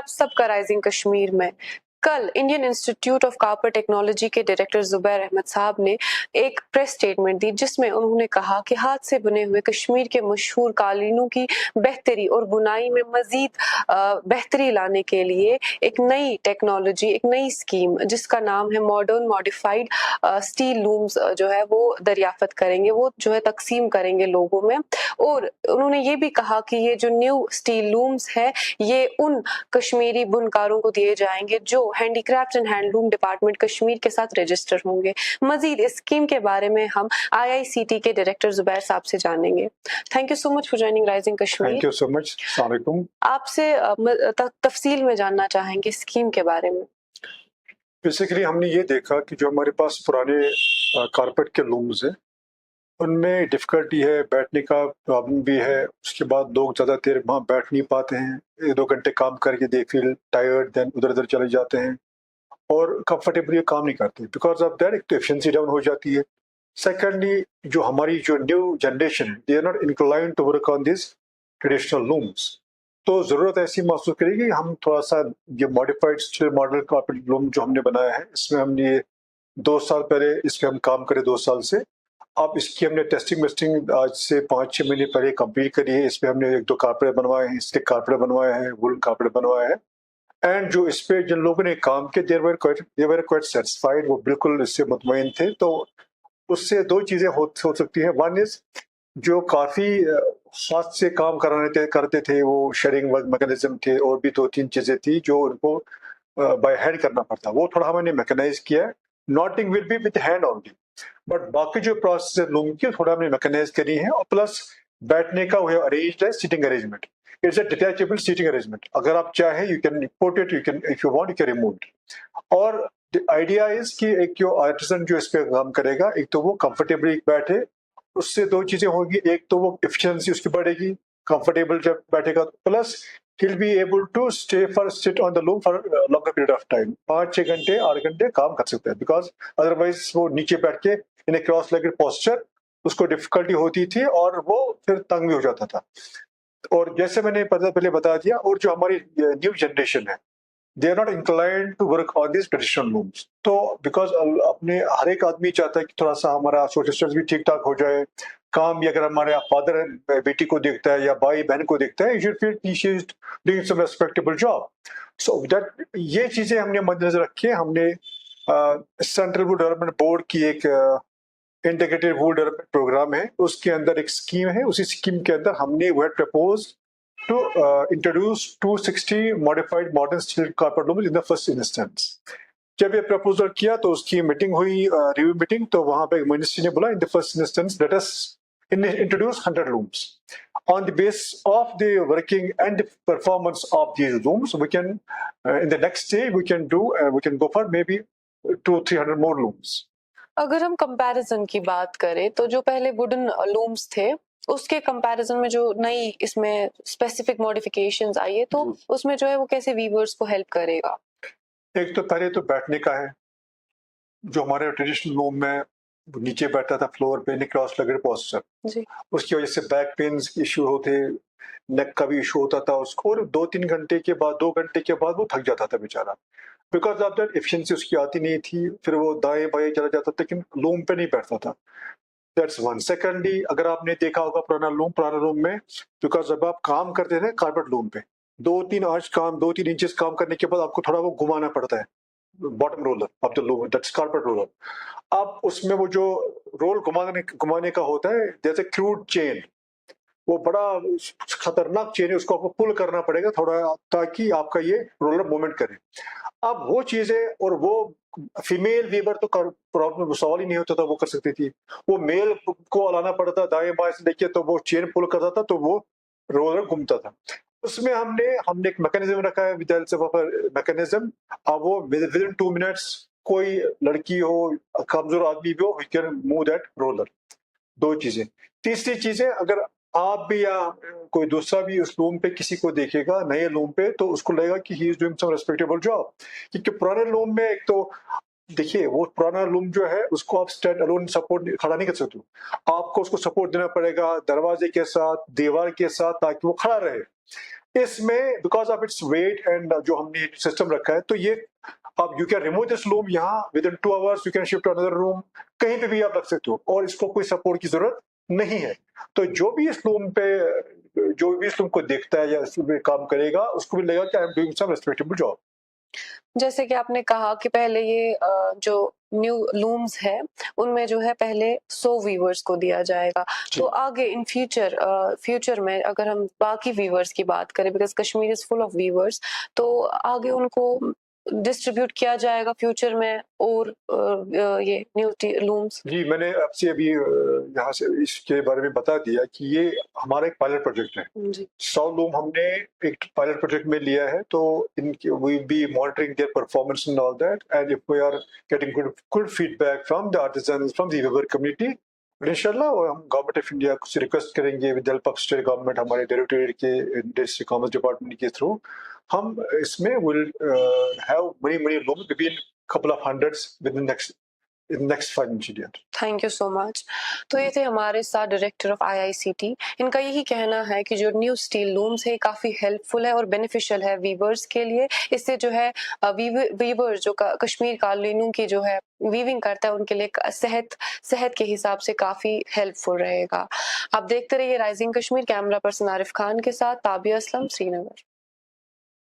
आप सबका राइजिंग कश्मीर में। कल Indian institute of copper technology के डायरेक्टर जुबैर अहमद साहब ने एक प्रेस स्टेटमेंट दी जिसमें उन्होंने कहा कि हाथ से बने हुए कश्मीर के मशहूर कालीनों की बेहतरी और बुनाई में मजीद बेहतरी लाने के लिए एक नई टेक्नोलॉजी, एक नई स्कीम जिसका नाम है मॉडर्न मॉडिफाइड स्टील लूम्स जो है वो दरियाफ्त करेंगे, वो जो है तकसीम करेंगे लोगों में। और उन्होंने ये भी कहा कि ये जो न्यू स्टील लूम्स है ये उन कश्मीरी बुनकारों को दिए जाएंगे जो handicraft and handloom department Kashmir के साथ रजिस्टर होंगे। मजीद इस स्कीम के बारे में हम IICT के डायरेक्टर जुबैर साहब से जानेंगे। Thank you so much for joining rising Kashmir. Thank you so much. अस्सलाम वालेकुम। आपसे तफसील में जानना चाहेंगे स्कीम के बारे में। बेसिकली हमने ये देखा कि जो हमारे पास पुराने कारपेट के लूम्स हैं उनमें डिफ़िकल्टी है, बैठने का प्रॉब्लम भी है। उसके बाद लोग ज़्यादा देर वहाँ बैठ नहीं पाते हैं, 1-2 घंटे काम करके दे फील टायर्ड, देन उधर-उधर चले जाते हैं और कंफर्टेबली काम नहीं करते। बिकॉज ऑफ दैट एक तो एफिशिएंसी डाउन हो जाती है। सेकेंडली जो हमारी जो new generation they are not inclined to work on this traditional looms, तो ज़रूरत ऐसी महसूस करेगी कि हम थोड़ा सा ये modified steel model carpet loom जो हमने बनाया है इसमें हमने 2 साल पहले इस पर हम काम करें 2 साल से। अब इसकी हमने टेस्टिंग वेस्टिंग आज से 5-6 महीने पहले कंप्लीट करी है। इसमें हमने 1-2 कारपेट बनवाए हैं, स्टिक कारपेट बनवाए हैं, वुलन कारपेट बनवाया है। एंड जो इस पे जिन लोगों ने काम किया दे वर क्वाइट सेटिस्फाइड, वो बिल्कुल इससे मुतमईन थे। तो उससे 2 चीज़ें हो सकती हैं। वन इज़ जो काफ़ी हाथ से काम करते थे वो शेयरिंग मैकेनिज्म थे और भी 2-3 चीज़ें थी जो उनको बाय हैंड करना पड़ता, वो थोड़ा हमने मैकेनाइज किया है। Nothing will be with hand only, but बाकी जो प्रोसेस है लूम की थोड़ा हमने मैकेनाइज करी है। और प्लस बैठने का वो अरेंज्ड है seating arrangement, it's a detachable seating arrangement. अगर आप चाहे you can put it, you can if you want you can remove it. और आइडिया इज कि एक जो आर्टिसन जो इस पे काम करेगा, एक तो वो कंफर्टेबली बैठे, उससे 2 चीजें होगी। एक तो वो एफिशिएंसी उसकी बढ़ेगी, कंफर्टेबल जब बैठेगा, plus he'll be able to sit on the loom for a longer period of time, 5-6 घंटे 8 घंटे काम कर सकता है। बिकॉज अदरवाइज वो नीचे बैठ के इन ए क्रॉस लेग्ड पोस्चर उसको डिफिकल्टी होती थी और वो फिर तंग भी हो जाता था। और जैसे मैंने पहले बता दिया, और जो हमारी न्यू जनरेशन है they are not inclined to work on this traditional looms. तो बिकॉज अपने हर एक आदमी चाहता है कि थोड़ा सा हमारा सोशल भी ठीक ठाक हो जाए, काम भी अगर हमारे फादर बेटी को देखता है या भाई बहन को देखता है, you should feel she is doing some respectable job. So that ये चीजें हमने मद्देनजर रखी है। हमने सेंट्रल वुड डेवलपमेंट बोर्ड की एक इंटीग्रेटेड वुड डेवलपमेंट प्रोग्राम है, उसके अंदर एक स्कीम है। उसी स्कीम के अंदर हमने वो propose to introduce 260 modified modern steel carpet looms in the first instance. जब ये प्रपोजल किया तो उसकी मीटिंग हुई, रिव्यू मीटिंग, तो वहां पे मिनिस्ट्री ने बोला in the first instance let us introduce 100 looms. On the basis of the working and the performance of these looms, we can in the next day we can go for maybe 200-300 more looms. अगर हम comparison की बात करें तो जो पहले wooden looms थे उसके कंपैरिजन में जो नई इसमें स्पेसिफिक मॉडिफिकेशंस आई है तो उसमें जो है वो कैसे वीवर्स को हेल्प करेगा? एक तो पहले तो बैठने का है। जो हमारे ट्रेडिशनल लूम में नीचे बैठता था फ्लोर पे क्रॉस लेग्ड पोस्चर, उसकी वजह से बैक पेन्स इश्यू होते, नेक का भी इशू होता था उसको, और 2-3 घंटे के बाद 2 घंटे के बाद वो थक जाता था बेचारा। बिकॉज ऑफ दैट एफिशिएंसी उसकी आती नहीं थी, फिर वो दाएं बाएं चला जाता था लेकिन लूम पे नहीं बैठता था। That's one. सेकेंडली अगर आपने देखा होगा पुराना लूम में, बिकॉज जब आप काम करते थे कारपेट लूम पे 2-3 इंचेस काम करने के बाद आपको थोड़ा वो घुमाना पड़ता है, bottom roller of the loom, that's carpet roller. अब उसमें वो जो रोल घुमाने का होता है जैसे क्रूड चेन, वो बड़ा खतरनाक चेन है, उसको आपको पुल करना पड़ेगा थोड़ा ताकि आपका ये रोलर मूवमेंट करे। अब वो चीजें, और वो फीमेल वीवर तो प्रॉब्लम सवाल ही नहीं होता था, वो कर सकती थी। वो मेल को अलाना पड़ता दाएं बाएं से देखिए तो वो चेन पुल करता था तो वो रोलर घूमता था। उसमें हमने एक मैकेनिज्म रखा है, मैकेनिज्म। अब वो विद इन 2 मिनट्स कोई लड़की हो कमजोर आदमी भी हो, we can move that roller. 2 चीजें। तीसरी चीजें, अगर आप भी या कोई दूसरा भी उस लूम पे किसी को देखेगा नए लूम पे, तो उसको लगेगा कि he is doing some respectable job. क्योंकि पुराने लूम में एक तो देखिए वो पुराना लूम जो है उसको आप स्टैंड अलोन सपोर्ट खड़ा नहीं कर सकते, आपको उसको सपोर्ट देना पड़ेगा दरवाजे के साथ, दीवार के साथ, ताकि वो खड़ा रहे। اس میں because of its weight and جو ہم نے سسٹم رکھا ہے تو یہ آپ you can remove this loom یہاں within 2 hours you can shift اندر روم، کہیں پہ بھی آپ رکھ سکتے ہو اور اس کو کوئی سپورٹ کی ضرورت نہیں ہے. تو جو بھی اس لوم پہ جو بھی اس لوم کو دیکھتا ہے یا اس پہ کام کرے گا اس کو بھی لگے گا کہ I am doing some respectable job. جیسے کہ آپ نے کہا کہ پہلے یہ جو نیو لومز ہے ان میں جو ہے پہلے 100 ویورز کو دیا جائے گا. تو آگے ان فیوچر میں اگر ہم باقی ویورز کی بات کریں، because Kashmir is full of weavers, تو آگے ان کو ڈسٹریبیوٹ کیا جائے گا فیوچر میں اور یہ نیو لومز. جی میں نے آپ سے ابھی یہاں سے اس کے بارے میں بتا دیا کہ یہ ہمارا ایک پائلٹ پروجیکٹ ہے. جی 100 لوم ہم نے ایک پائلٹ پروجیکٹ میں لیا ہے، تو ان کی we be monitoring their performance and all that and if we are getting good feedback from the artisans from the weaver community, انشاءاللہ ہم گورنمنٹ آف انڈیا سے ریکویسٹ کریں گے with help of state government, ہمارے directorate کے district commerce department کے through ہم اس میں will have many looms maybe in couple of hundreds within next financial year. Thank you so much. تو یہ تھے ہمارے ساتھ ڈائریکٹر آف IICT. ان کا یہی کہنا ہے کہ جو نیو اسٹیل لومز ہے کافی ہیلپ فل ہے اور بینیفیشیل ہے ویورز کے لیے. اس سے جو ہے ویورز جو کشمیر قالینوں کی جو ہے ویونگ کرتا ہے ان کے لیے صحت کے حساب سے کافی ہیلپ فل رہے گا. آپ دیکھتے رہیے rising Kashmir. Camera person Arif Khan کے ساتھ تابیہ اسلم، سری نگر.